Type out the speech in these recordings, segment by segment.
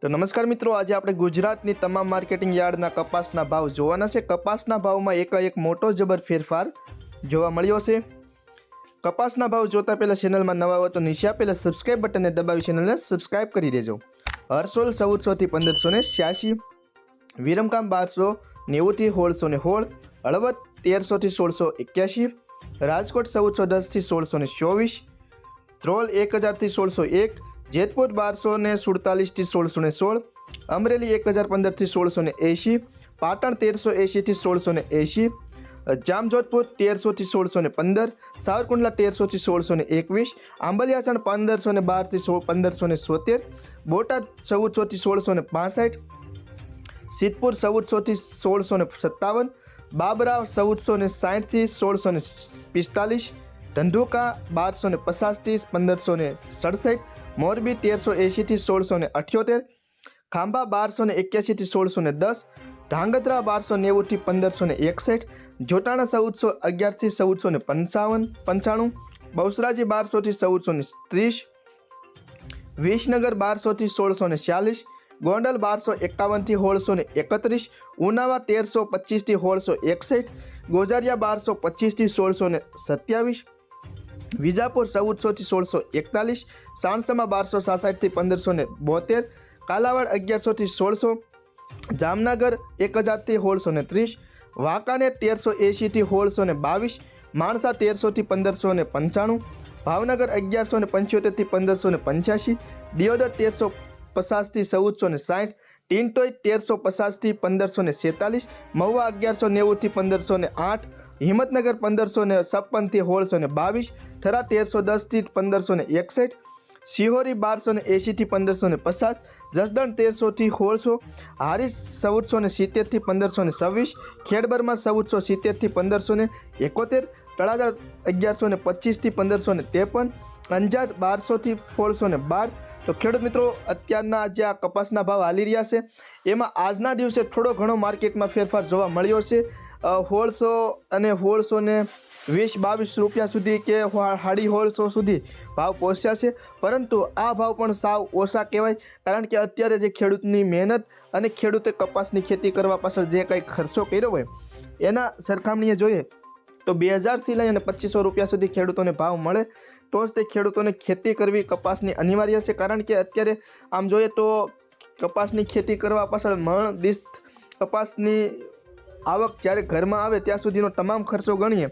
તો નમસ્કાર મિત્રો, આજે આપણે ગુજરાતની તમામ માર્કેટિંગ યાર્ડના કપાસના ભાવ જોવાના છે। કપાસના ભાવમાં એકાએક મોટો જબર ફેરફાર જોવા મળ્યો છે। કપાસના ભાવ જોતા પહેલા ચેનલમાં નવા હો તો નીચે આપેલા સબસ્ક્રાઇબ બટનને દબાવી ચેનલને સબસ્ક્રાઇબ કરી દેજો। હરસોલ 1400 થી 1586, વિરમગામ 1290 થી 1616, હળવદ 1300 થી 1681, રાજકોટ 1410 થી 1624, ધ્રોલ 1000 થી 1601, જેતપુર 1247 થી 1616, અમરેલી 1015 થી 1680, પાટણ 1380 થી 1680, જામજોધપુર 1300 થી 1615, સાવરકુંડલા 1300 થી 1621, આંબલિયાસણ 1512 થી 1570, બોટાદ 1400 થી 1665, સિદ્ધપુર 1400 થી 1657, બાબરા 1460 થી 1645, ધંધુકા 1250 થી 1567, મોરબી 1380 થી 1678, ખાંભા 1281 થી 1610, ધાંગધ્રા 1290 થી 1561, જોટાણા 1411 થી 1495, બહુસરાજી 1200 થી 1430, વિસનગર 1200 થી 1640, ગોંડલ 1251 થી 1631, ઉનાવા 1325 થી 1661, ગોઝારિયા 1225 થી 1627, વિજાપુર 1400 થી 1641, સાણસમા 1266 થી 1572, કાલાવાડ 1100 થી 1600, જામનગર 1000 થી 1630, વાંકાનેર 1380 થી 1622, માણસા 1300 થી 1595, ભાવનગર 1175 થી 1585, દિયોદર 1350 થી 1460, ટીંટોઈ 1350 થી 1547, મહુવા 1190 થી 1508, હિંમતનગર 1556 થી 1622, થરા 1310 થી 1561, શિહોરી 1280 થી 1550, જસદણ 1300 થી 1600, હારીજ 1470 થી 1526, ખેડબરમાં 1470 થી 1571, તળાજા 1125 થી 1553, અંજાર 1200 થી 1612। તો ખેડૂત મિત્રો, અત્યારના જે આ કપાસના ભાવ હાલી રહ્યા છે એમાં આજના દિવસે થોડો ઘણો માર્કેટમાં ફેરફાર જોવા મળ્યો છે। 1600 અને 1620-22 રૂપિયા સુધી કે 1650 સુધી ભાવ પહોંચ્યા છે, પરંતુ આ ભાવ પણ સાવ ઓછા કહેવાય, કારણ કે અત્યારે જે ખેડૂતની મહેનત અને ખેડૂતે કપાસની ખેતી કરવા પાછળ જે કંઈ ખર્ચો કર્યો હોય એના સરખામણીએ જોઈએ તો 2000 થી લઈ અને 2500 રૂપિયા સુધી ખેડૂતોને ભાવ મળે તો જ તે ખેડૂતોને ખેતી કરવી કપાસની અનિવાર્ય છે। કારણ કે અત્યારે આમ જોઈએ તો કપાસની ખેતી કરવા પાછળ મણ દીઠ કપાસની આવક જ્યારે ઘરમાં આવે ત્યાં સુધીનો તમામ ખર્ચો ગણીએ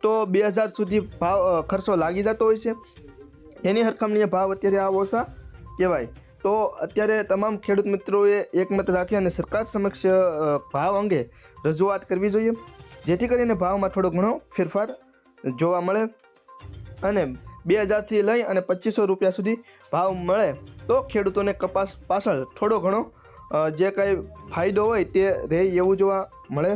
તો 2000 સુધી ભાવ ખર્ચો લાગી જતો હોય છે। એની સરખામણીએ ભાવ અત્યારે આ ઓછા કહેવાય। તો અત્યારે તમામ ખેડૂત મિત્રોએ એકમત રાખી અને સરકાર સમક્ષ ભાવ અંગે રજૂઆત કરવી જોઈએ, જેથી કરીને ભાવમાં થોડો ઘણો ફેરફાર જોવા મળે અને 2000 થી લઈ અને 2500 રૂપિયા સુધી ભાવ મળે તો ખેડૂતોને કપાસ પાછળ થોડો ઘણો જે કંઈ ફાયદો હોય તે રહે એવું જોવા મળે।